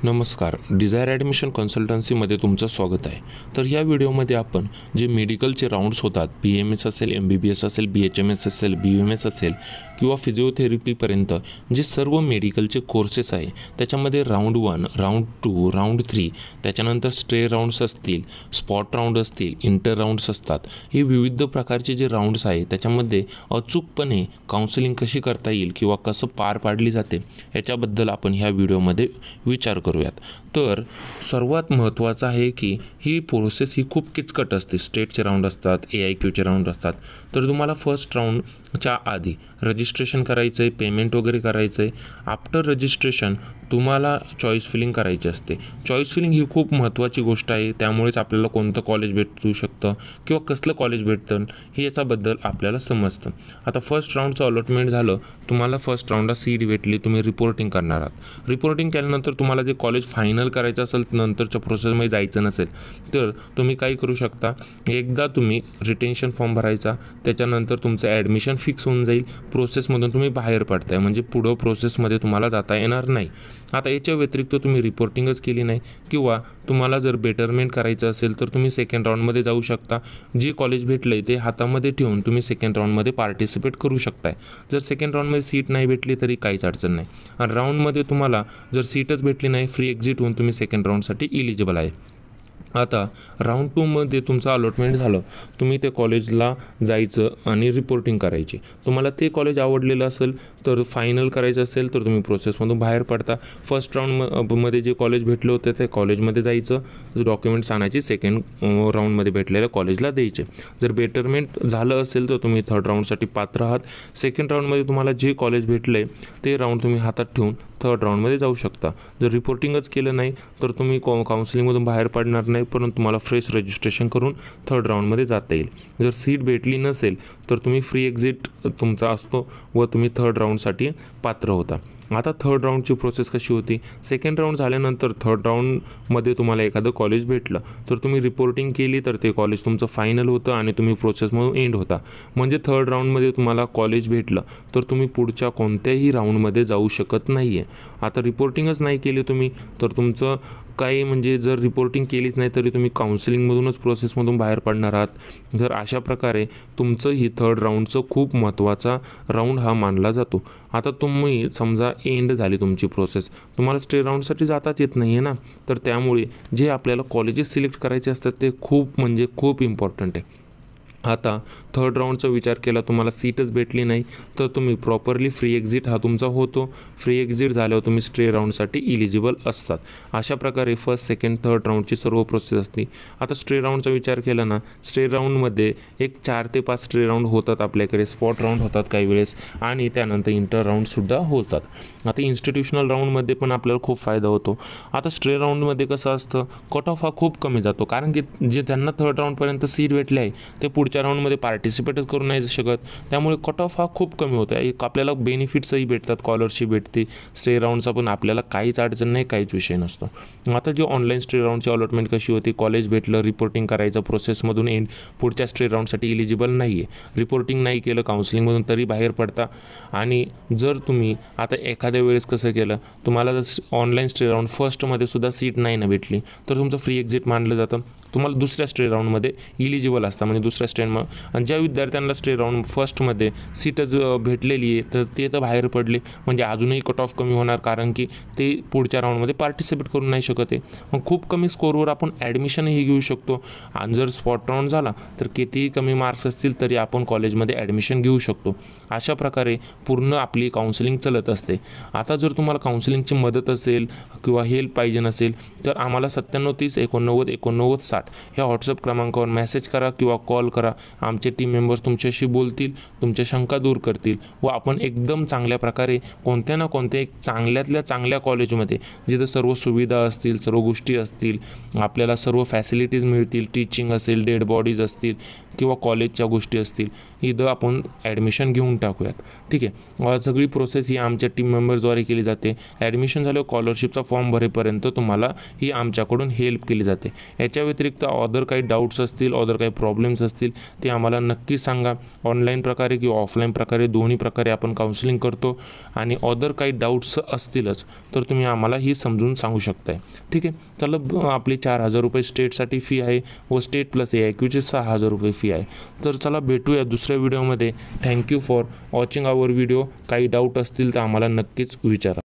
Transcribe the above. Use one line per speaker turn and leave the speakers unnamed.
नमस्कार, Dzire admission कन्सल्टन्सीमध्ये तुमचं स्वागत आहे. तर ह्या व्हिडिओमध्ये आपण जे मेडिकलचे राऊंड्स होतात, BMS असेल, MBBS असेल, BHMS असेल, BUMS असेल किंवा फिजिओथेरपीपर्यंत जे सर्व मेडिकलचे कोर्सेस आहे त्याच्यामध्ये राऊंड 1, राऊंड 2, राऊंड 3, त्याच्यानंतर स्टे राऊंड्स असतील, स्पॉट राऊंड असतील, इंटर राऊंड्स असतात. हे विविध प्रकारचे जे राऊंड्स आहे त्याच्यामध्ये अचूकपणे काउन्सिलिंग कशी करता येईल किंवा कसं पार पाडली जाते याच्याबद्दल आपण ह्या व्हिडिओमध्ये विचार करूयात. तर सर्वात महत्त्वाचं आहे की ही प्रोसेस ही खूप किचकट असते. स्टेटचे राऊंड असतात, AIQचे राऊंड असतात. तर तुम्हाला फर्स्ट राऊंडच्या आधी रजिस्ट्रेशन करायचं आहे, पेमेंट वगैरे करायचं आहे. आफ्टर रजिस्ट्रेशन तुम्हाला चॉईस फिलिंग करायची असते. चॉईस फिलिंग ही खूप महत्त्वाची गोष्ट आहे. त्यामुळेच आपल्याला कोणतं कॉलेज भेटू शकतं किंवा कसलं कॉलेज भेटतं हे याच्याबद्दल आपल्याला समजतं. आता फर्स्ट राऊंडचं अलॉटमेंट झालं, तुम्हाला फर्स्ट राऊंडला सीट भेटली, तुम्ही रिपोर्टिंग करणार आहात. रिपोर्टिंग केल्यानंतर तुम्हाला जे कॉलेज फायनल करायचं असेल, नंतरच्या प्रोसेसमध्ये जायचं नसेल तर तुम्ही काय करू शकता, एकदा तुम्ही रिटेन्शन फॉर्म भरायचा, त्याच्यानंतर तुमचं ॲडमिशन फिक्स होऊन जाईल. प्रोसेसमधून तुम्ही बाहेर पडताय, म्हणजे पुढं प्रोसेसमध्ये तुम्हाला जाता येणार नाही. आता याच्या व्यतिरिक्त तुम्ही रिपोर्टिंगच केली नाही किंवा तुम्हाला जर बेटरमेंट करायचं असेल तर तुम्ही सेकंड राऊंडमध्ये जाऊ शकता. जे कॉलेज भेटलं आहे ते हातामध्ये ठेवून तुम्ही सेकंड राऊंडमध्ये पार्टिसिपेट करू शकताय. जर सेकंड राऊंडमध्ये सीट नाही भेटली तरी काहीच अडचण नाही. आणि राऊंडमध्ये तुम्हाला जर सीटच भेटली नाही, फ्री एक्झिट होऊन तुम्ही सेकंड राऊंडसाठी इलिजिबल आहे. आता राऊंड 2मध्ये तुमचं अलॉटमेंट झालं, तुम्ही त्या कॉलेजला जायचं आणि रिपोर्टिंग करायची. तुम्हाला ते कॉलेज आवडलेलं असेल तर फायनल करायचं असेल तर तुम्ही प्रोसेसमधून बाहेर पडता. फर्स्ट राऊंडमध्ये जे कॉलेज भेटलं होतं त्या कॉलेजमध्ये जायचं, डॉक्युमेंट्स आणायची, सेकंड राऊंडमध्ये भेटलेल्या कॉलेजला द्यायचे. जर बेटरमेंट झालं असेल तर तुम्ही थर्ड राऊंडसाठी पात्र आहात. सेकंड राऊंडमध्ये तुम्हाला जे कॉलेज भेटलं आहे ते राऊंड तुम्ही हातात ठेवून थर्ड राऊंडमध्ये जाऊ शकता. जर रिपोर्टिंगच केलं नाही तर तुम्ही काउन्सिलिंगमधून बाहेर पडणार नाही, परंतु तुम्हाला फ्रेश रजिस्ट्रेशन करून थर्ड राऊंडमध्ये जाता येईल. जर सीट भेटली नसेल तर तुम्ही फ्री एक्झिट तुमचा असतो व तुम्ही थर्ड राऊंडसाठी पात्र होता. आता थर्ड राऊंडची प्रोसेस कशी होती, सेकंड राऊंड झाल्यानंतर थर्ड राऊंडमध्ये तुम्हाला एखादं कॉलेज भेटलं तर तुम्ही रिपोर्टिंग केली तर ते कॉलेज तुमचं फायनल होतं आणि तुम्ही प्रोसेसमधून एंड होता. म्हणजे थर्ड राऊंडमध्ये तुम्हाला कॉलेज भेटलं तर तुम्ही पुढच्या कोणत्याही राऊंडमध्ये जाऊ शकत नाही आहे. आता रिपोर्टिंगच नाही केली तुम्ही तर तुमचं काही म्हणजे जर रिपोर्टिंग केलीच नाही तरी तुम्ही काउन्सिलिंगमधूनच प्रोसेसमधून बाहेर पडणार आहात. तर अशा प्रकारे तुमचं ही थर्ड राऊंडचं खूप महत्त्वाचा राऊंड हा मानला जातो. आता तुम्ही समजा एंड झाली तुमची प्रोसेस, तुम्हाला स्टे राऊंडसाठी जाताच येत नाही आहे ना, तर त्यामुळे जे आपल्याला कॉलेजेस सिलेक्ट करायचे असतात ते खूप इम्पॉर्टंट आहे. आता थर्ड राऊंडचा विचार केला, तुम्हाला सीटच भेटली नाही तर तुम्ही प्रॉपरली फ्री एक्झिट हा तुमचा होतो. फ्री एक्झिट झाल्यावर तुम्ही स्टे राऊंडसाठी इलिजिबल असतात. अशा प्रकारे फर्स्ट, सेकंड, थर्ड राऊंडची सर्व प्रोसेस असते. आता स्टे राऊंडचा विचार केला ना, स्टे राऊंडमध्ये एक 4 ते 5 स्टे राऊंड होतात आपल्याकडे, स्पॉट राऊंड होतात काही वेळेस आणि त्यानंतर इंटर राऊंडसुद्धा होतात. आता इन्स्टिट्यूशनल राऊंडमध्ये पण आपल्याला खूप फायदा होतो. आता स्टे राऊंडमध्ये कसं असतं, कट ऑफ हा खूप कमी जातो, कारण की जे त्यांना थर्ड राऊंडपर्यंत सीट भेटली आहे ते पुढच्या राऊंडमध्ये पार्टिसिपेटच करू नाही शकत. त्यामुळे कट ऑफ हा खूप कमी होतो आहे. एक आपल्याला बेनिफिट्सही भेटतात, स्कॉलरशिप भेटते. स्टे राऊंडचा पण आपल्याला काहीच अडचण नाही, काहीच विषय नसतो. आता जे ऑनलाईन स्टे राऊंडची अलॉटमेंट कशी होती, कॉलेज भेटलं, रिपोर्टिंग करायचं, प्रोसेसमधून एंड, पुढच्या स्टे राऊंडसाठी इलिजिबल नाही आहे, रिपोर्टिंग नाही केलं काउन्सिलिंगमधून तरी बाहेर पडता. आणि जर तुम्ही आता एखाद्या वेळेस कसं केलं, तुम्हाला जर ऑनलाईन स्टे राऊंड फर्स्टमध्ये सुद्धा सीट नाही ना भेटली तर तुमचं फ्री एक्झिट मानलं जातं. तुम्हाला दुसऱ्या स्टे राऊंडमध्ये इलिजिबल असता, म्हणजे दुसऱ्या स्टे आणि ज्या विद्यार्थ्यांना स्टे राऊंड फर्स्टमध्ये सीटच भेटलेली आहे तर ते तर बाहेर पडले, म्हणजे अजूनही कट ऑफ कमी होणार, कारण की ते पुढच्या राऊंडमध्ये पार्टिसिपेट करू नाही शकत आहे. मग खूप कमी स्कोरवर आपण ॲडमिशनही घेऊ शकतो. आणि जर स्पॉट राऊंड झाला तर कितीही कमी मार्क्स असतील तरी आपण कॉलेजमध्ये ॲडमिशन घेऊ शकतो. अशा प्रकारे पूर्ण आपली काउन्सिलिंग चालत असते. आता जर तुम्हाला काउन्सिलिंगची मदत असेल किंवा हेल्प पाहिजे नसेल तर आम्हाला 97 30 89 89 60 ह्या व्हॉट्सअप क्रमांकावर मेसेज करा किंवा कॉल करा. आमचे टीम मेंबर्स तुमच्याशी बोलतील, तुमच्या शंका दूर करतील व आपण एकदम चांगल्या प्रकारे कोणत्या ना कोणत्या एक चांगल्यातल्या चांगल्या कॉलेजमध्ये, जिथं सर्व सुविधा असतील, सर्व गोष्टी असतील, आपल्याला सर्व फॅसिलिटीज मिळतील, टीचिंग असेल, डेड बॉडीज असतील, किंवा कॉलेजच्या गोष्टी असतील, इथं आपण ॲडमिशन घेऊन टाकूयात. ठीक आहे. सगळी प्रोसेस ही आमच्या टीम मेंबर्सद्वारे केली जाते. ॲडमिशन झाल्यावर स्कॉलरशिपचा फॉर्म भरेपर्यंत तुम्हाला ही आमच्याकडून हेल्प केली जाते. याच्या व्यतिरिक्त अदर काही डाऊट्स असतील, अदर काही प्रॉब्लेम्स असतील ते आम्हाला नक्की सांगा. ऑनलाईन प्रकारे किंवा ऑफलाईन प्रकारे दोन्ही प्रकारे आपण काउन्सिलिंग करतो. आणि अदर काही डाऊट्स असतीलच तर तुम्ही आम्हाला ही समजून सांगू शकताय. ठीक आहे. चला, आपली 4,000 रुपये स्टेटसाठी फी आहे व स्टेट प्लस AIQची 6,000 रुपये फी आहे. तर चला भेटूया दुसऱ्या व्हिडिओमध्ये. Thank you for watching our video. काही डाऊट असतील तर आम्हाला नक्कीच विचारा.